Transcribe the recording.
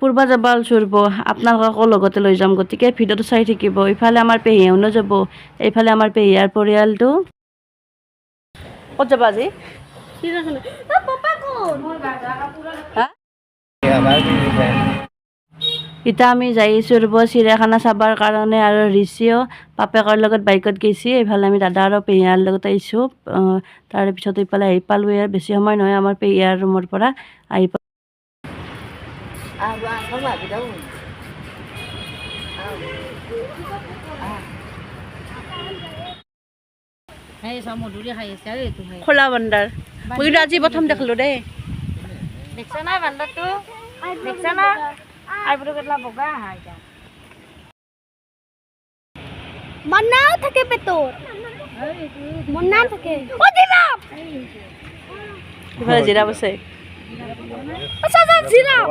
ফুৰবা যাব ওচৰব আপোনালোককো লগতে লৈ যাম গতিকে ভিডিঅ'টো চাই থাকিব ইফালে আমাৰ পেহীয়েউনো যাব এইফালে আমাৰ পেহীয়াৰ পৰিয়ালটো ক'ত যাবা আজি এতিয়া আমি যাই আছোঁ ৰ'ব চিৰিয়াখানা চাবৰ কাৰণে আৰু ঋষিও বাপেকৰ লগত বাইকত গৈছে এইফালে আমি দাদা আৰু পেহীয়াৰ লগত আহিছোঁ তাৰে পিছত এইফালে আহি পালোঁৱে আৰু বেছি সময় নহয় আমাৰ পেহীয়াৰ ৰুমৰ পৰা আহি খোলা বান্দাৰ মই কিন্তু আজি প্ৰথম দেখিলোঁ দেই দেখছ না বান্দাৰটো দেখছ না আইব্ৰু কেটলা বগা এটা মন্নাও থাকে পেটৰ মন্না থাকে ও জিৰাফ ইফালে জিৰাফ আছে আচ্ছা জিৰাফ